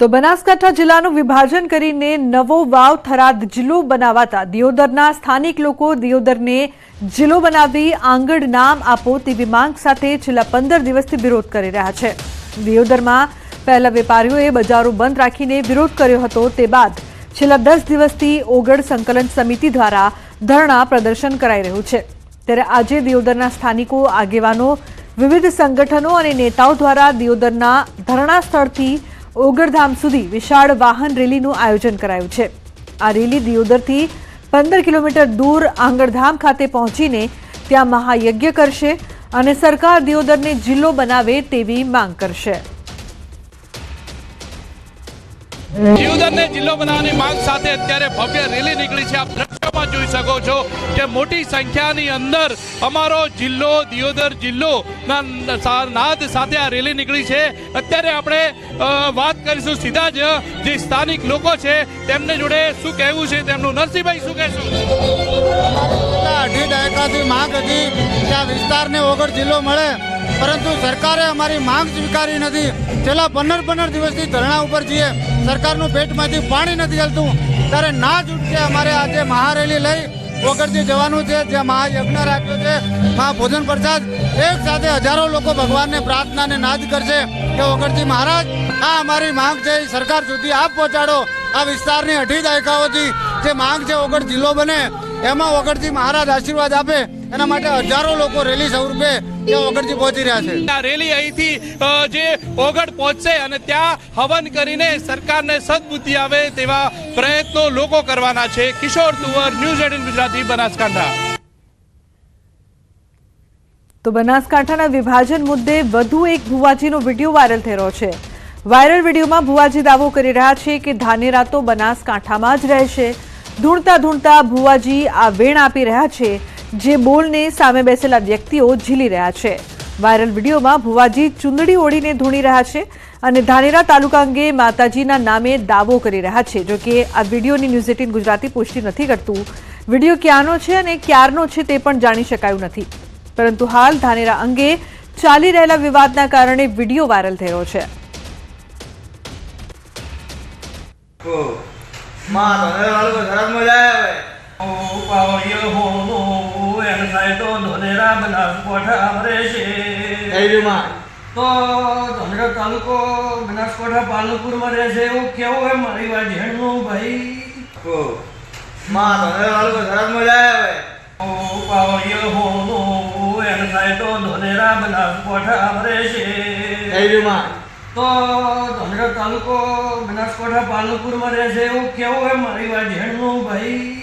તો બનાસકાંઠા જિલ્લાનું વિભાજન કરીને નવો વાવ થરાદ જિલ્લો બનાવાતા દિયોદરના સ્થાનિક લોકો દિયોદરને જિલ્લો બનાવી આંગણ નામ આપો તેવી માંગ સાથે છેલ્લા 15 દિવસથી વિરોધ કરી રહ્યા છે। દિયોદરમાં પહેલા વેપારીઓએ બજારો બંધ રાખીને વિરોધ કર્યો હતો, તે બાદ છેલ્લા 10 દિવસથી ઓગળ સંકલન સમિતિ દ્વારા ધરણા પ્રદર્શન કરાઈ રહ્યું છે। ત્યારે આજે દિયોદરના સ્થાનિકો, આગેવાનો, વિવિધ સંગઠનો અને નેતાઓ દ્વારા દિયોદરના ધરણા સ્થળથી ઓગળધામ સુધી વિશાળ વાહન રેલીનું આયોજન કરાયું છે। આ રેલી દિયોદરથી 15 કિલોમીટર દૂર આંગણધામ ખાતે પહોંચીને ત્યાં મહાયજ્ઞ કરશે અને સરકાર દિયોદરને જિલ્લો બનાવે તેવી માંગ કરશે। દિયોદરને જિલ્લો બનાવવાની માંગ સાથે અત્યારે ભવ્ય રેલી નીકળી છે। આપ દ્રશ્યોમાં જોઈ શકો છો કે મોટી સંખ્યાની અંદર અમારો જિલ્લો દિયોદર જિલ્લો ના નાદ સાથે આ રેલી નીકળી છે। અત્યારે આપણે વાત કરીશું સીધા જ જે સ્થાનિક લોકો છે તેમને જોડે શું કહેવું છે તેમનું। નરસિંહભાઈ, શું કહેશું? અઢી દાયકાથી માંગ હતી કે આ વિસ્તારને ઓગળ જિલ્લો મળે, પરંતુ સરકારે અમારી માંગ સ્વીકારી નથી। છેલ્લા 15 દિવસથી ધરણા ઉપર છીએ, સરકારનું પેટમાંથી પાણી નથી હલતું, ત્યારે ના છૂટકે અમારે આજે મહારેલી લઈ ઓગળથી જવાનું છે, જ્યાં મહાયજ્ઞ રાખ્યો છે, મહાભોજન પ્રસાદ એક સાથે હજારો લોકો ભગવાનને પ્રાર્થનાને નાદ કરશે કે ઓગળજી મહારાજ આ અમારી માંગ છે એ સરકાર સુધી આપ પહોંચાડો। આ વિસ્તારની અઢી દાયકાઓથી જે માંગ છે ઓગળ જિલ્લો બને, એમાં ઓગળજી મહારાજ આશીર્વાદ આપે, એના માટે હજારો લોકો રેલી સ્વરૂપે ઓગળજી પહોંચી રહ્યા છે। આ રેલી અહીંથી જે ઓગળ પહોંચશે અને ત્યાં હવન કરીને સરકારને સદબુદ્ધિ આવે તેવા પ્રયત્નો લોકો કરવાના છે। કિશોર તુવર, ન્યૂઝ 18 ગુજરાતી, બનાસકાંઠા। તો બનાસકાંઠાના વિભાજન મુદ્દે વધુ એક ભુવાજીનો વિડીયો વાયરલ થઈ રહ્યો છે। વાયરલ વિડીયોમાં ભુવાજી દાવો કરી રહ્યા છે કે ધાનેરા તો બનાસકાંઠામાં જ રહેશે। ધૂણતા ધૂણતા ભુવાજી આ વેણ આપી રહ્યા છે, જે બોલને સામે બેસેલા વ્યક્તિઓ ઝીલી રહ્યા છે। વાયરલ વિડીયોમાં ભુવાજી ચુંદડી ઓઢીને ધૂણી રહ્યા છે અને ધાનેરા તાલુકા અંગે માતાજીના નામે દાવો કરી રહ્યા છે। જો કે આ વિડીયોની ન્યૂઝ 18 ગુજરાતી પુષ્ટિ નથી કરતું। વિડીયો ક્યાંનો છે અને ક્યારનો છે તે પણ જાણી શકાયું નથી, પરંતુ હાલ ધાનેરા અંગે ચાલી રહેલા વિવાદના કારણે વિડીયો વાયરલ થઈ રહ્યો છે। તો ધાનેરા તાલુકો બનાસકાંઠા પાલનપુરમાં રહે છે એવું કેવું હોય મારી વાત ઝેણનું ભાઈ ધાનેરા બનાસકાંઠા રહે છે તો ધાનેરા તાલુકો બનાસકાંઠા પાલનપુરમાં રહે છે એવું કેવું હોય મારી વાત ઝેણનું ભાઈ।